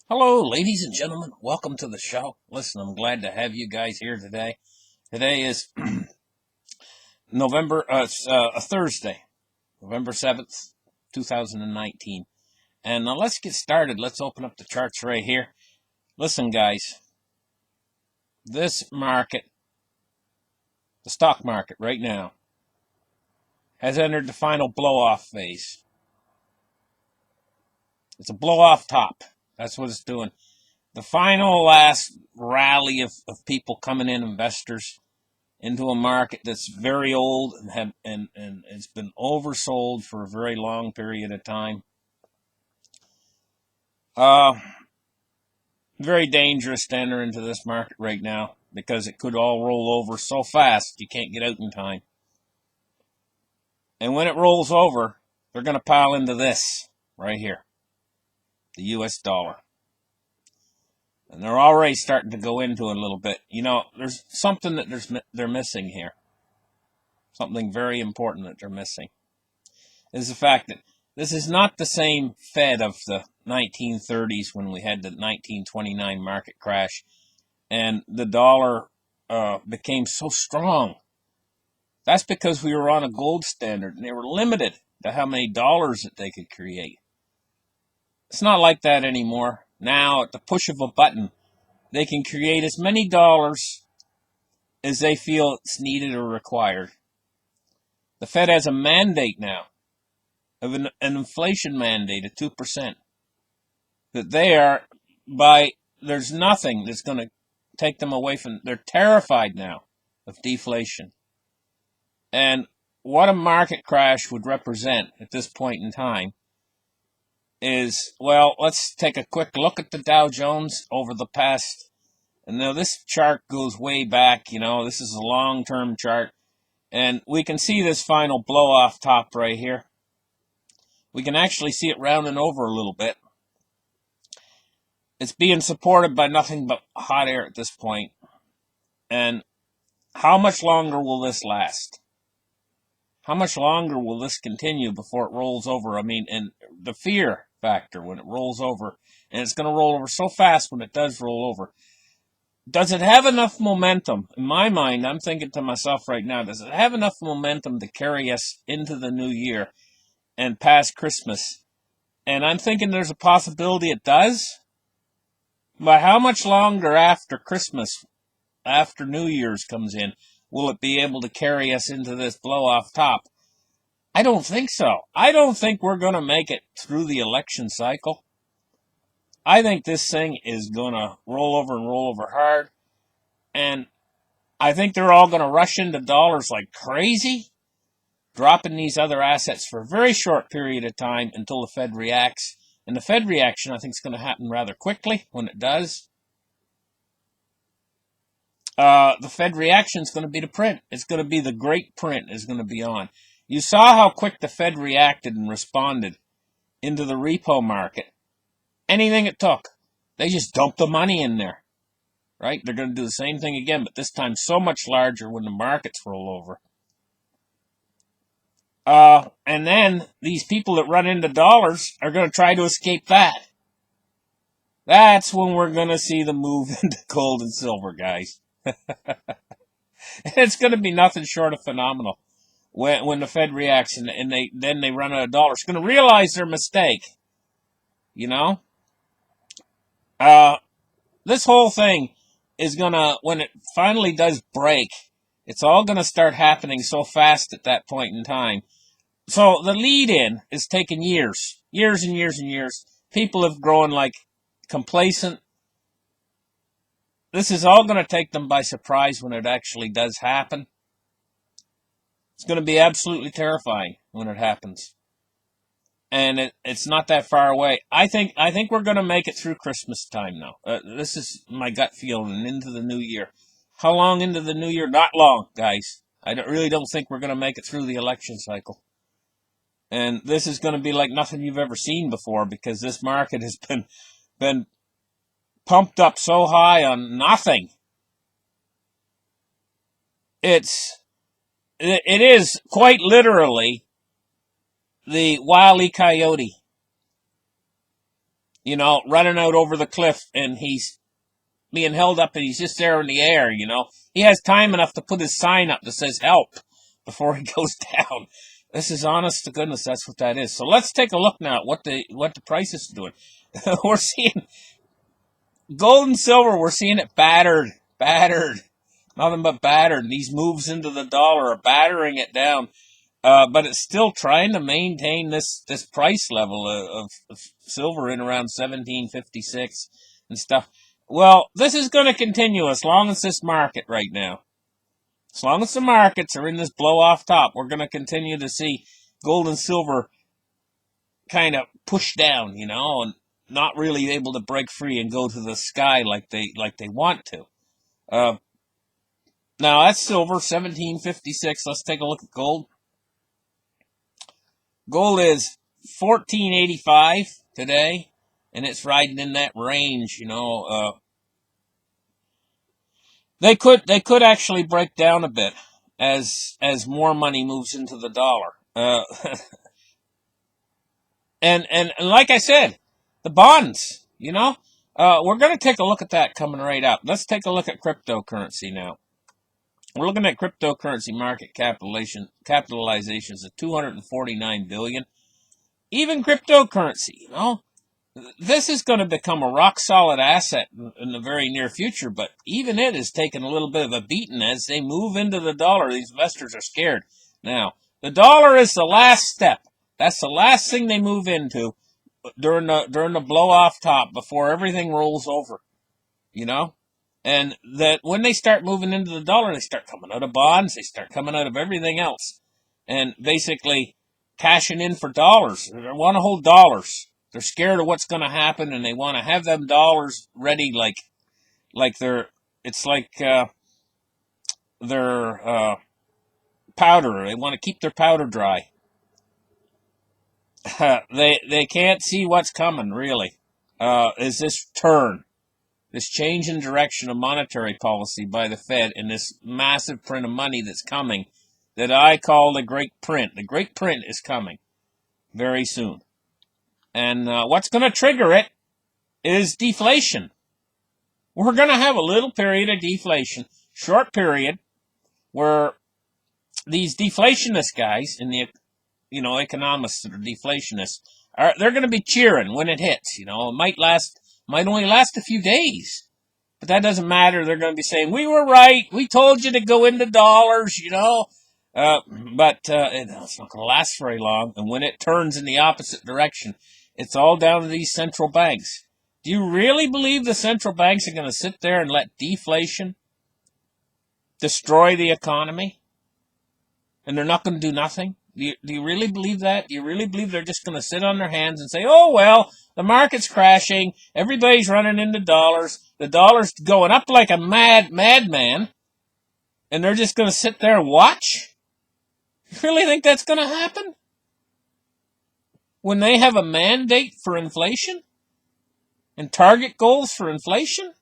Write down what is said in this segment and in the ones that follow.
Hello, ladies and gentlemen. Welcome to the show. Listen, I'm glad to have you guys here today. Today is a Thursday, November 7th, 2019. And now let's get started. Let's open up the charts right here. Listen, guys, this market, the stock market right now, has entered the final blow-off phase. It's a blow-off top. That's what it's doing. The final last rally of people coming in, investors, into a market that's very old and it's been oversold for a very long period of time. Very dangerous to enter into this market right now because it could all roll over so fast you can't get out in time. And when it rolls over, they're going to pile into this right here, the US dollar. And they're already starting to go into it a little bit. You know, there's something that they're missing here. Something very important that they're missing is the fact that this is not the same Fed of the 1930s when we had the 1929 market crash and the dollar became so strong. That's because we were on a gold standard and they were limited to how many dollars that they could create. It's not like that anymore. Now, at the push of a button, they can create as many dollars as they feel it's needed or required. The Fed has a mandate now of an inflation mandate of 2%. That there's nothing that's going to take them away from, they're terrified now of deflation. And what a market crash would represent at this point in time is, well, let's take a quick look at the Dow Jones over the past, and now this chart goes way back, this is a long-term chart, and we can see this final blow-off top right here. We can actually see it rounding over a little bit. It's being supported by nothing but hot air at this point. And how much longer will this last? How much longer will this continue before it rolls over? I mean, and the fear factor when it rolls over, and it's going to roll over so fast when it does roll over. Does it have enough momentum? In my mind, I'm thinking to myself right now, does it have enough momentum to carry us into the new year and past Christmas? And I'm thinking there's a possibility it does. But how much longer after Christmas, after New Year's comes in, will it be able to carry us into this blow-off top? I don't think so. I don't think we're going to make it through the election cycle. I think this thing is going to roll over and roll over hard. And I think they're all going to rush into dollars like crazy, dropping these other assets for a very short period of time until the Fed reacts. And the Fed reaction, I think, is going to happen rather quickly when it does. The Fed reaction is going to be the print. It's going to be the great print is going to be on. You saw how quick the Fed reacted and responded into the repo market. Anything it took. They just dumped the money in there. Right? They're going to do the same thing again, but this time so much larger when the markets roll over. And then these people that run into dollars are going to try to escape that. That's when we're going to see the move into gold and silver, guys. It's going to be nothing short of phenomenal when the Fed reacts and they run out of dollars. It's going to realize their mistake. This whole thing is going to, when it finally does break, it's all going to start happening so fast at that point in time. So the lead-in is taking years and years and years. People have grown like complacent. This is all going to take them by surprise when it actually does happen. It's going to be absolutely terrifying when it happens. And it's not that far away. I think we're going to make it through Christmas time now. This is my gut feeling into the new year. How long into the new year? Not long, guys. I really don't think we're going to make it through the election cycle. And this is going to be like nothing you've ever seen before because this market has been pumped up so high on nothing. It is quite literally the Wile E. Coyote. running out over the cliff, and he's being held up, and he's just there in the air. He has time enough to put his sign up that says "help" before he goes down. This is, honest to goodness, that's what that is. So let's take a look now at what the price is doing. We're seeing gold and silver. We're seeing it battered, nothing but battered. These moves into the dollar are battering it down. But it's still trying to maintain this price level of silver in around 1756 and stuff. Well, this is going to continue as long as this market right now. As long as the markets are in this blow off top, we're going to continue to see gold and silver kind of push down, and not really able to break free and go to the sky like they want to. Now that's silver, 1756. Let's take a look at gold. Gold is 1485 today, and it's riding in that range. They could actually break down a bit as more money moves into the dollar. And like I said, the bonds. We're going to take a look at that coming right up. Let's take a look at cryptocurrency now. We're looking at cryptocurrency market capitalizations of 249 billion. Even cryptocurrency, this is going to become a rock solid asset in the very near future, but even it is taking a little bit of a beating as they move into the dollar. These investors are scared. Now, the dollar is the last step. That's the last thing they move into during the blow off top before everything rolls over, And that when they start moving into the dollar, they start coming out of bonds, they start coming out of everything else, and basically cashing in for dollars. They want to hold dollars. They're scared of what's going to happen, and they want to have them dollars ready, like they're their powder. They want to keep their powder dry. They can't see what's coming, really. Is this turn, this change in direction of monetary policy by the Fed, and this massive print of money that's coming, that I call the Great Print. The Great Print is coming very soon. And what's going to trigger it is deflation. We're going to have a little period of deflation, short period, where these deflationist guys in the economists that are deflationists they're going to be cheering when it hits. It might only last a few days, but that doesn't matter. They're going to be saying, we were right, we told you to go into dollars, but it's not going to last very long. And when it turns in the opposite direction, it's all down to these central banks. Do you really believe the central banks are going to sit there and let deflation destroy the economy? And they're not going to do nothing? Do you really believe that? Do you really believe they're just going to sit on their hands and say, oh, well, the market's crashing, everybody's running into dollars, the dollar's going up like a madman, and they're just going to sit there and watch? You really think that's going to happen? When they have a mandate for inflation and target goals for inflation,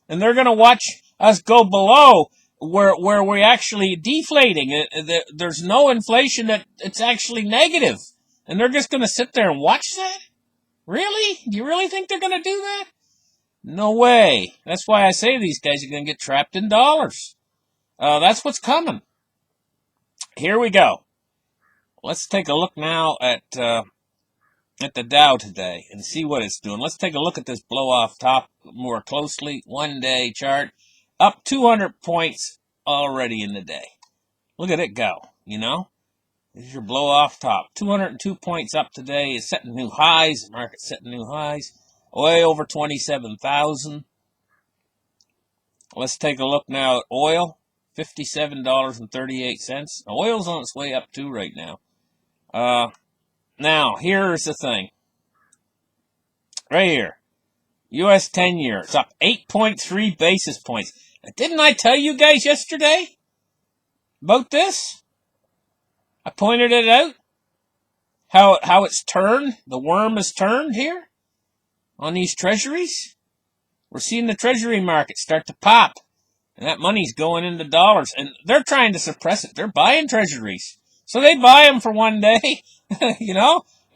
and they're going to watch us go below where we're actually deflating. There's no inflation, that it's actually negative, and they're just going to sit there and watch that? Really? Do you really think they're going to do that? No way. That's why I say these guys are going to get trapped in dollars. That's what's coming. Here we go. Let's take a look now at the Dow today and see what it's doing. Let's take a look at this blow off top more closely. 1 day chart. Up 200 points already in the day. Look at it go, This is your blow off top. 202 points up today. It's setting new highs. The market's setting new highs. Way over 27,000. Let's take a look now at oil. $57.38. Oil's on its way up too right now. Now, here's the thing. Right here. U.S. 10-year. It's up 8.3 basis points. Didn't I tell you guys yesterday about this? I pointed it out. How it's turned. The worm has turned here on these treasuries. We're seeing the treasury market start to pop. And that money's going into dollars. And they're trying to suppress it. They're buying treasuries. So they buy them for 1 day.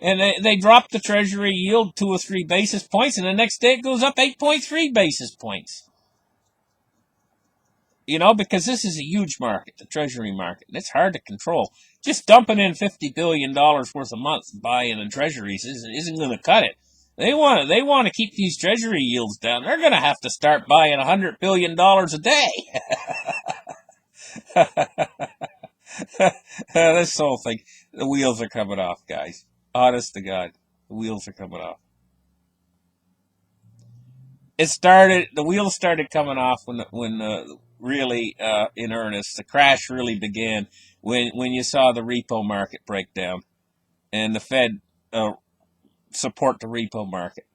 And they drop the Treasury yield 2 or 3 basis points, and the next day it goes up 8.3 basis points. You know, because this is a huge market, the Treasury market, and it's hard to control. Just dumping in $50 billion worth a month buying in Treasuries isn't going to cut it. They want to keep these Treasury yields down. They're going to have to start buying $100 billion a day. This whole thing, the wheels are coming off, guys. Honest to God, the wheels are coming off. The wheels started coming off when really in earnest, the crash really began when you saw the repo market break down and the Fed support the repo market.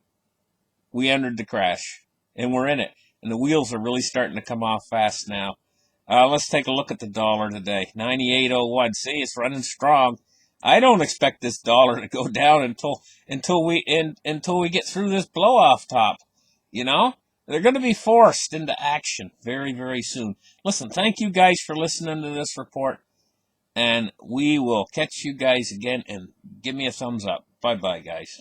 We entered the crash, and we're in it, and the wheels are really starting to come off fast now. Let's take a look at the dollar today. 98.01. See, it's running strong. I don't expect this dollar to go down until we get through this blow off top. You know, they're going to be forced into action very, very soon. Listen, thank you guys for listening to this report, and we will catch you guys again. And give me a thumbs up. Bye bye, guys.